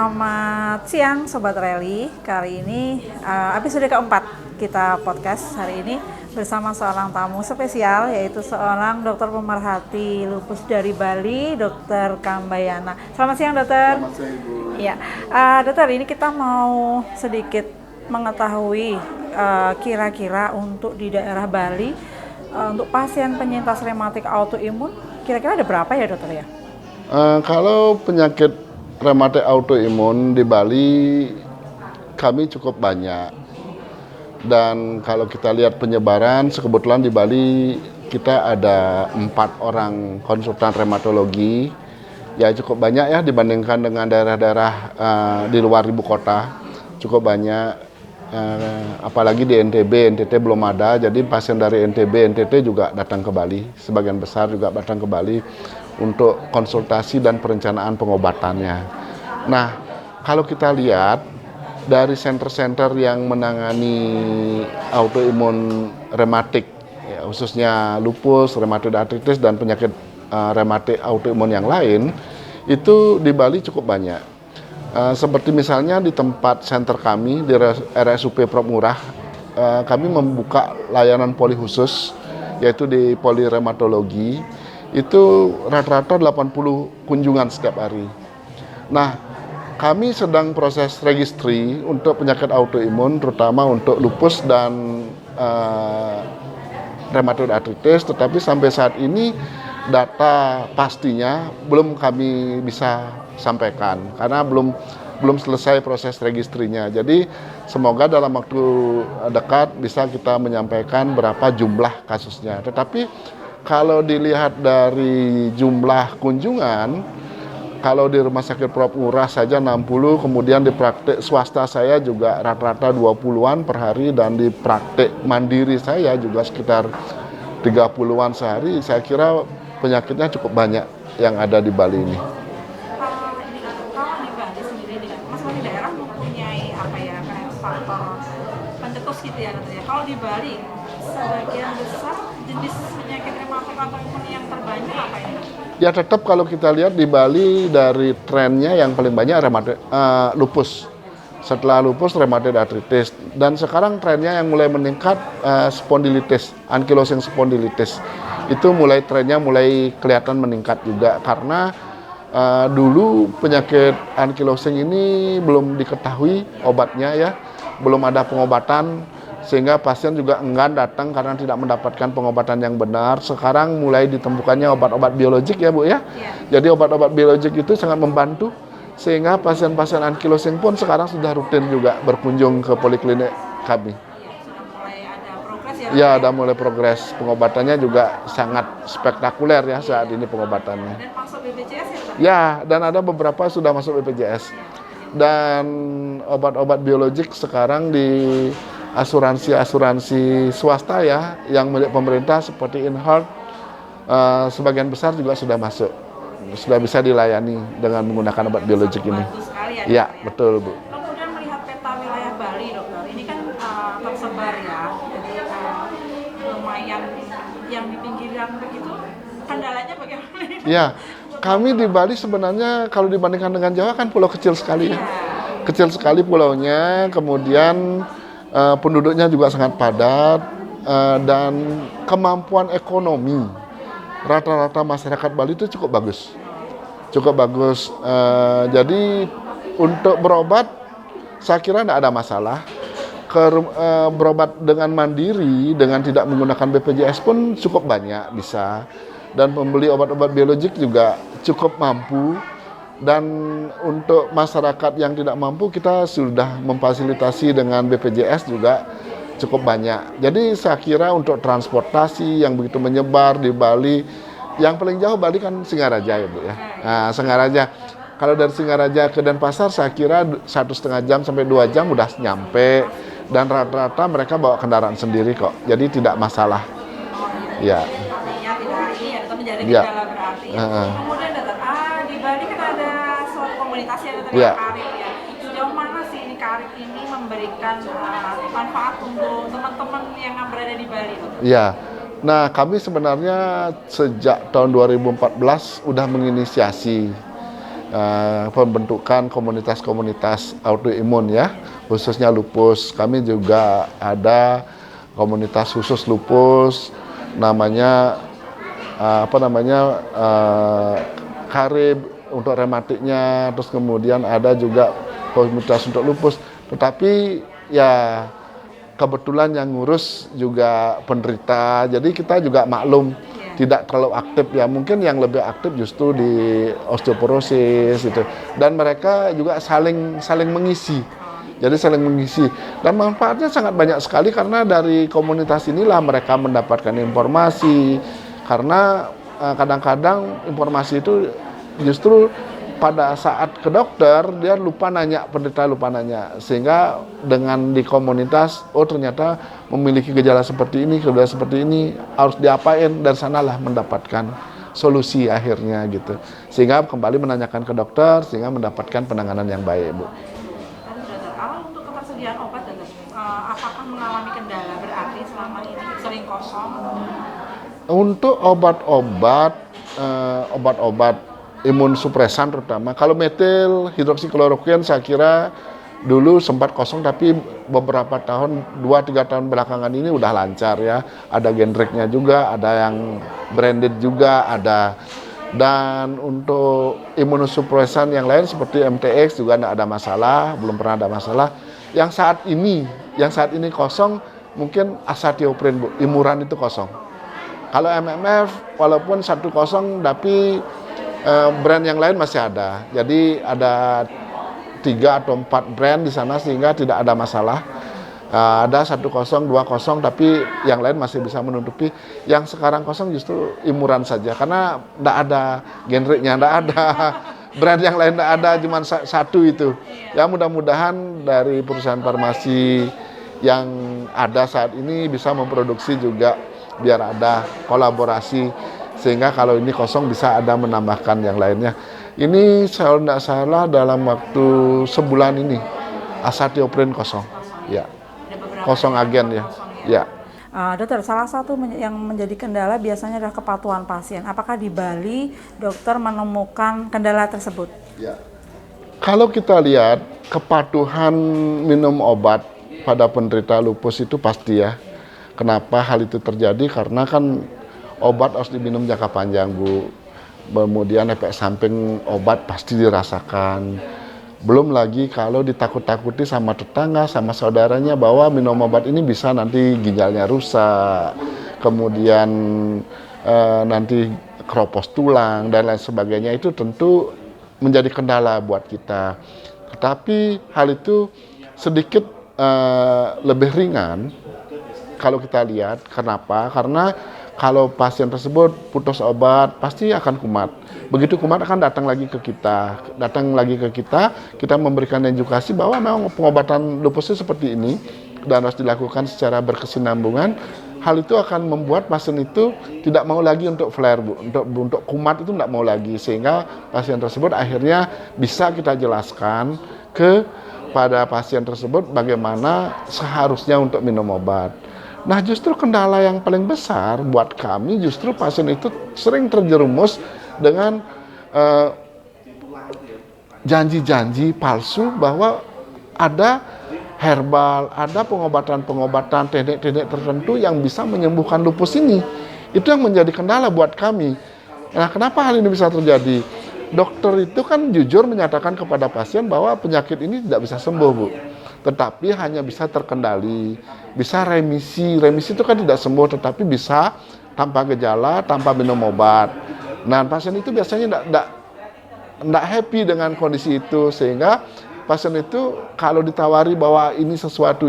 Selamat siang Sobat Rally. Kali ini episode keempat kita podcast hari ini bersama seorang tamu spesial, yaitu seorang dokter pemerhati lupus dari Bali, Dokter Kambayana. Selamat siang dokter. Selamat siang Ibu. Ya, dokter, ini kita mau sedikit mengetahui kira-kira untuk di daerah Bali untuk pasien penyintas rematik autoimun kira-kira ada berapa ya dokter ya? Kalau penyakit rematik autoimun di Bali kami cukup banyak, dan kalau kita lihat penyebaran, kebetulan di Bali kita ada 4 orang konsultan reumatologi, ya cukup banyak ya dibandingkan dengan daerah-daerah di luar ibu kota, cukup banyak. Apalagi di NTT belum ada, jadi pasien dari NTT juga datang ke Bali, sebagian besar juga datang ke Bali untuk konsultasi dan perencanaan pengobatannya. Nah, kalau kita lihat dari center-center yang menangani autoimun rematik, ya, khususnya lupus, rheumatoid arthritis, dan penyakit rematik autoimun yang lain, itu di Bali cukup banyak. Seperti misalnya di tempat center kami di RSUP Prof Ngurah, kami membuka layanan poli khusus, yaitu di poli reumatologi. Itu rata-rata 80 kunjungan setiap hari. Nah, kami sedang proses registry untuk penyakit autoimun, terutama untuk lupus dan rheumatoid arthritis, tetapi sampai saat ini data pastinya belum kami bisa sampaikan karena belum selesai proses registrinya. Jadi semoga dalam waktu dekat bisa kita menyampaikan berapa jumlah kasusnya. Tetapi kalau dilihat dari jumlah kunjungan, kalau di Rumah Sakit Prof Ngurah saja 60, kemudian di praktek swasta saya juga rata-rata 20-an per hari, dan di praktek mandiri saya juga sekitar 30-an sehari. Saya kira penyakitnya cukup banyak yang ada di Bali ini. Kalau di Bali sendiri dengan masing-masing daerah mempunyai kayak faktor pencetus gitu ya dokter ya. Kalau di Bali sebagian besar jenis penyakit rematik autoimun yang terbanyak apa ya? Ya tetap kalau kita lihat di Bali dari trennya yang paling banyak lupus. Setelah lupus, rheumatoid arthritis, dan sekarang trennya yang mulai meningkat spondilitis, ankylosing spondilitis. Itu trennya mulai kelihatan meningkat juga karena dulu penyakit ankylosing ini belum diketahui obatnya ya, belum ada pengobatan, sehingga pasien juga enggan datang karena tidak mendapatkan pengobatan yang benar. Sekarang mulai ditemukannya obat-obat biologik ya Bu ya. Jadi obat-obat biologik itu sangat membantu, sehingga pasien-pasien ankylosing pun sekarang sudah rutin juga berkunjung ke poliklinik kami. Sudah mulai ada progres ya? Ya, ada mulai progres. Pengobatannya juga sangat spektakuler ya saat ini pengobatannya. Dan masuk BPJS ya? Ya, dan ada beberapa sudah masuk BPJS. Dan obat-obat biologik sekarang di asuransi swasta ya, yang milik pemerintah seperti InHeart, sebagian besar juga sudah masuk, sudah bisa dilayani dengan menggunakan obat biologik ini. Ya, betul Bu. Kemudian melihat peta wilayah Bali dokter, ini kan tersebar ya, jadi lumayan yang di pinggiran begitu, kendalanya bagaimana? Ya, kami di Bali sebenarnya kalau dibandingkan dengan Jawa kan pulau kecil sekali ya. Kecil sekali pulaunya, kemudian penduduknya juga sangat padat, dan kemampuan ekonomi rata-rata masyarakat Bali itu cukup bagus. Jadi untuk berobat saya kira tidak ada masalah. Berobat dengan mandiri dengan tidak menggunakan BPJS pun cukup banyak bisa, dan membeli obat-obat biologik juga cukup mampu. Dan untuk masyarakat yang tidak mampu kita sudah memfasilitasi dengan BPJS juga cukup banyak. Jadi saya kira untuk transportasi yang begitu menyebar di Bali, yang paling jauh Bali kan Singaraja ya Bu ya. Nah, Singaraja. Kalau dari Singaraja ke Denpasar saya kira 1,5 jam sampai 2 jam udah nyampe, dan rata-rata mereka bawa kendaraan sendiri kok. Jadi tidak masalah. Ya. Artinya tidak ini ya, tetap menjadi Ya. kendala berarti. Kemudian dokter, di Bali kan ada suatu komunitas ya dokter, Ya. Karib ya. Sejauh mana sih ini Karib ini memberikan manfaat untuk teman-teman yang berada di Bali dokter? Ya. Nah, kami sebenarnya sejak tahun 2014 udah menginisiasi pembentukan komunitas-komunitas autoimun ya, khususnya lupus. Kami juga ada komunitas khusus lupus, namanya Karib untuk rematiknya, terus kemudian ada juga komunitas untuk lupus. Tetapi ya kebetulan yang ngurus juga penderita, jadi kita juga maklum tidak terlalu aktif ya, mungkin yang lebih aktif justru di osteoporosis itu, dan mereka juga saling mengisi, jadi saling mengisi, dan manfaatnya sangat banyak sekali karena dari komunitas inilah mereka mendapatkan informasi, karena kadang-kadang informasi itu justru pada saat ke dokter dia lupa nanya, penderita lupa nanya, sehingga dengan di komunitas, oh ternyata memiliki gejala seperti ini, harus diapain, dan sanalah mendapatkan solusi akhirnya gitu, sehingga kembali menanyakan ke dokter sehingga mendapatkan penanganan yang baik, Bu. Kalau untuk ketersediaan obat, apakah mengalami kendala berarti selama ini sering kosong? Untuk obat-obat imunsupresan terutama, kalau metil hidroksikloroquine saya kira dulu sempat kosong, tapi beberapa tahun, 2-3 tahun belakangan ini udah lancar ya. Ada generiknya juga, ada yang branded juga ada. Dan untuk imunosupresan yang lain seperti MTX juga tidak ada masalah, belum pernah ada masalah. Yang saat ini kosong mungkin azathioprine, Bu. Imuran itu kosong. Kalau MMF walaupun 1 kosong, tapi brand yang lain masih ada. Jadi ada 3 atau 4 brand di sana sehingga tidak ada masalah. Ada 1 kosong, 2 kosong, tapi yang lain masih bisa menutupi. Yang sekarang kosong justru imuran saja karena tidak ada generiknya, tidak ada brand yang lain, tidak ada, cuma 1 itu. Ya mudah-mudahan dari perusahaan farmasi yang ada saat ini bisa memproduksi juga biar ada kolaborasi, sehingga kalau ini kosong bisa ada menambahkan yang lainnya. Ini kalau tidak salah dalam waktu sebulan ini azathioprine kosong, ya, kosong agen ya, ya. Dokter, salah satu yang menjadi kendala biasanya adalah kepatuhan pasien. Apakah di Bali dokter menemukan kendala tersebut? Ya. Kalau kita lihat kepatuhan minum obat pada penderita lupus itu pasti ya. Kenapa hal itu terjadi? Karena kan obat harus diminum jangka panjang, Bu. Kemudian efek samping obat pasti dirasakan. Belum lagi kalau ditakut-takuti sama tetangga, sama saudaranya bahwa minum obat ini bisa nanti ginjalnya rusak, kemudian nanti keropos tulang dan lain sebagainya, itu tentu menjadi kendala buat kita. Tetapi hal itu sedikit lebih ringan kalau kita lihat. Kenapa? Karena kalau pasien tersebut putus obat pasti akan kumat. Begitu kumat akan datang lagi ke kita, kita memberikan edukasi bahwa memang pengobatan lupus itu seperti ini dan harus dilakukan secara berkesinambungan. Hal itu akan membuat pasien itu tidak mau lagi untuk flare, Bu. Untuk kumat itu tidak mau lagi, sehingga pasien tersebut akhirnya bisa kita jelaskan kepada pasien tersebut bagaimana seharusnya untuk minum obat. Nah, justru kendala yang paling besar buat kami justru pasien itu sering terjerumus dengan janji-janji palsu bahwa ada herbal, ada pengobatan-pengobatan, teknik-teknik tertentu yang bisa menyembuhkan lupus ini. Itu yang menjadi kendala buat kami. Nah, kenapa hal ini bisa terjadi? Dokter itu kan jujur menyatakan kepada pasien bahwa penyakit ini tidak bisa sembuh, Bu. Tetapi hanya bisa terkendali, bisa remisi. Remisi itu kan tidak sembuh, tetapi bisa tanpa gejala, tanpa minum obat. Nah, pasien itu biasanya tidak happy dengan kondisi itu, sehingga pasien itu kalau ditawari bahwa ini sesuatu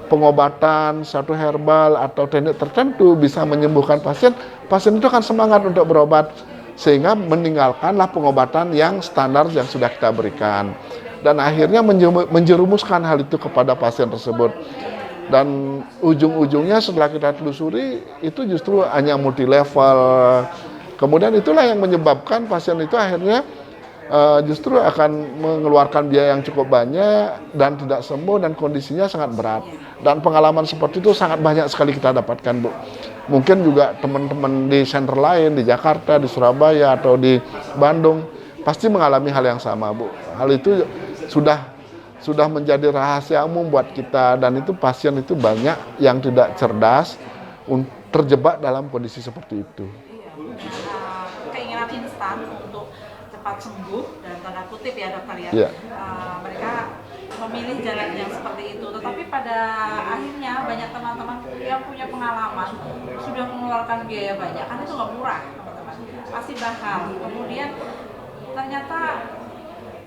pengobatan, satu herbal atau teknik tertentu bisa menyembuhkan pasien, pasien itu akan semangat untuk berobat, sehingga meninggalkanlah pengobatan yang standar yang sudah kita berikan. Dan akhirnya menjerumuskan hal itu kepada pasien tersebut. Dan ujung-ujungnya setelah kita telusuri, itu justru hanya multi-level. Kemudian itulah yang menyebabkan pasien itu akhirnya justru akan mengeluarkan biaya yang cukup banyak dan tidak sembuh dan kondisinya sangat berat. Dan pengalaman seperti itu sangat banyak sekali kita dapatkan, Bu. Mungkin juga teman-teman di center lain, di Jakarta, di Surabaya, atau di Bandung, pasti mengalami hal yang sama, Bu. Hal itu sudah menjadi rahasia umum buat kita, dan itu pasien itu banyak yang tidak cerdas terjebak dalam kondisi seperti itu. Keinginan instan untuk cepat sembuh dan tanda kutip ya dokter ya. Iya. Mereka memilih jalan yang seperti itu, tetapi pada akhirnya banyak teman-teman yang punya pengalaman sudah mengeluarkan biaya banyak, karena itu nggak murah teman-teman, pasti mahal. Kemudian ternyata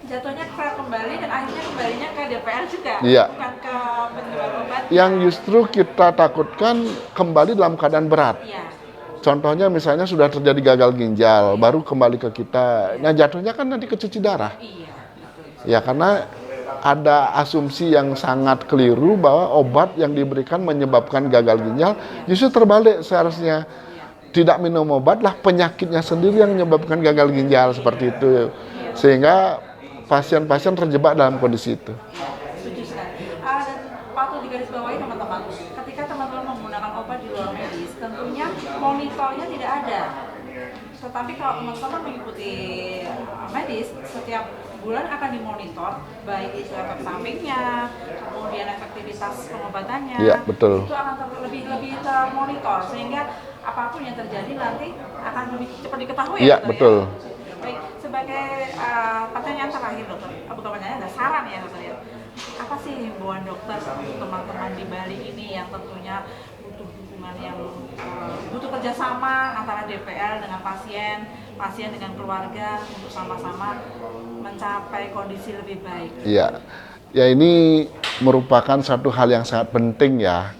jatuhnya kembali dan akhirnya kembalinya ke DPR juga, Iya. bukan ke penjual obat. Yang justru kita takutkan kembali dalam keadaan berat. Iya. Contohnya misalnya sudah terjadi gagal ginjal, baru kembali ke kita. Nah, jatuhnya kan nanti ke cuci darah. Iya, betul. Ya, karena ada asumsi yang sangat keliru bahwa obat yang diberikan menyebabkan gagal ginjal, justru terbalik seharusnya. Tidak minum obat lah, penyakitnya sendiri yang menyebabkan gagal ginjal, seperti itu. Sehingga pasien-pasien terjebak dalam kondisi itu. Setuju sekali. Dan patut digarisbawahi teman-teman, ketika teman-teman menggunakan obat di luar medis, tentunya monitornya tidak ada. Tetapi kalau teman-teman mengikuti medis, setiap bulan akan dimonitor, baik itu efek sampingnya, kemudian efektivitas pengobatannya. Iya, betul. Itu akan lebih termonitor, sehingga apapun yang terjadi nanti akan lebih cepat diketahui. Iya, dokter, betul. Ya? Baik, sebagai pertanyaan terakhir dokter, bukan pertanyaan, ada saran ya dokter ya. Apa sih himbauan dokter untuk teman-teman di Bali ini yang tentunya butuh dukungan yang butuh kerjasama antara DPR dengan pasien dengan keluarga untuk sama-sama mencapai kondisi lebih baik? Iya, ya ini merupakan satu hal yang sangat penting ya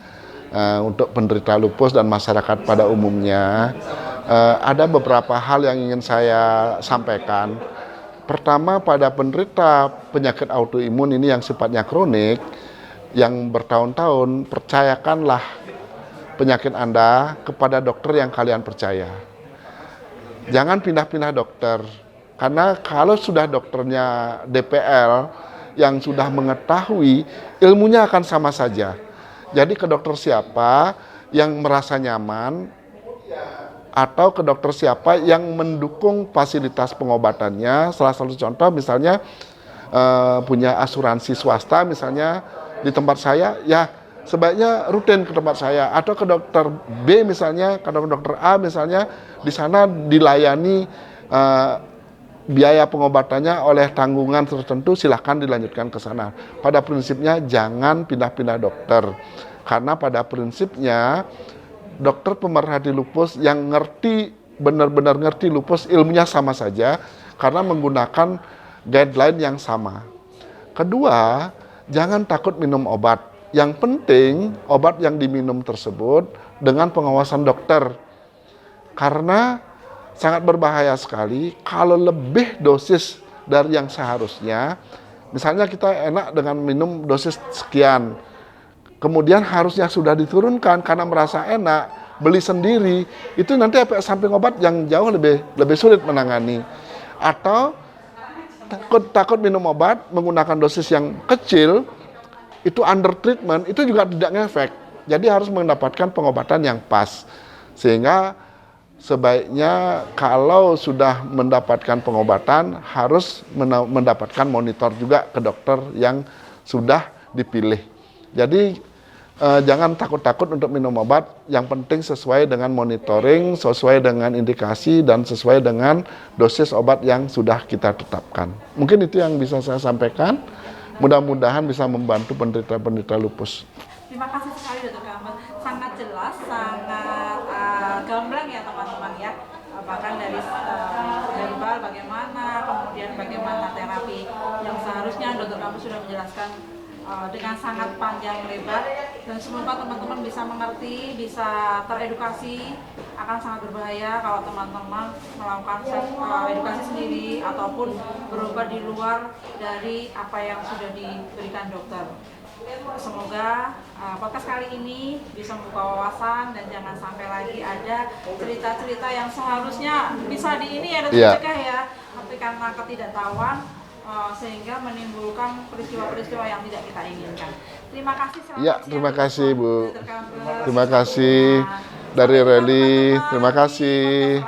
untuk penderita lupus dan masyarakat pada umumnya. Ada beberapa hal yang ingin saya sampaikan. Pertama, pada penderita penyakit autoimun ini yang sifatnya kronik, yang bertahun-tahun, percayakanlah penyakit Anda kepada dokter yang kalian percaya. Jangan pindah-pindah dokter, karena kalau sudah dokternya DPL yang sudah mengetahui, ilmunya akan sama saja. Jadi ke dokter siapa yang merasa nyaman, atau ke dokter siapa yang mendukung fasilitas pengobatannya. Salah satu contoh misalnya punya asuransi swasta misalnya di tempat saya, ya sebaiknya rutin ke tempat saya, atau ke dokter B misalnya, ke dokter A misalnya, di sana dilayani biaya pengobatannya oleh tanggungan tertentu, silahkan dilanjutkan ke sana. Pada prinsipnya jangan pindah-pindah dokter, karena pada prinsipnya dokter pemerhati lupus yang benar-benar ngerti lupus, ilmunya sama saja karena menggunakan guideline yang sama. Kedua, jangan takut minum obat. Yang penting obat yang diminum tersebut dengan pengawasan dokter. Karena sangat berbahaya sekali kalau lebih dosis dari yang seharusnya. Misalnya kita enak dengan minum dosis sekian, kemudian harusnya sudah diturunkan karena merasa enak, beli sendiri, itu nanti efek samping obat yang jauh lebih sulit menangani. Atau takut minum obat menggunakan dosis yang kecil, itu under treatment, itu juga tidak ngefek. Jadi harus mendapatkan pengobatan yang pas. Sehingga sebaiknya kalau sudah mendapatkan pengobatan, harus mendapatkan monitor juga ke dokter yang sudah dipilih. Jadi jangan takut-takut untuk minum obat, yang penting sesuai dengan monitoring, sesuai dengan indikasi, dan sesuai dengan dosis obat yang sudah kita tetapkan. Mungkin itu yang bisa saya sampaikan, mudah-mudahan bisa membantu penderita-penderita lupus. Terima kasih sekali Dr. Campbell, sangat jelas, sangat gamblang ya teman-teman ya, bahkan dari herbal bagaimana, kemudian bagaimana terapi yang seharusnya Dr. Campbell sudah menjelaskan dengan sangat panjang lebar, dan semoga teman-teman bisa mengerti, bisa teredukasi. Akan sangat berbahaya kalau teman-teman melakukan edukasi sendiri ataupun berobat di luar dari apa yang sudah diberikan dokter. Semoga podcast kali ini bisa membuka wawasan dan jangan sampai lagi ada cerita-cerita yang seharusnya bisa dicegah ya, tapi karena ketidaktahuan sehingga menimbulkan peristiwa-peristiwa yang tidak kita inginkan. Terima kasih. Ya, terima kasih Bu. Terima kasih dari Reli. Terima kasih.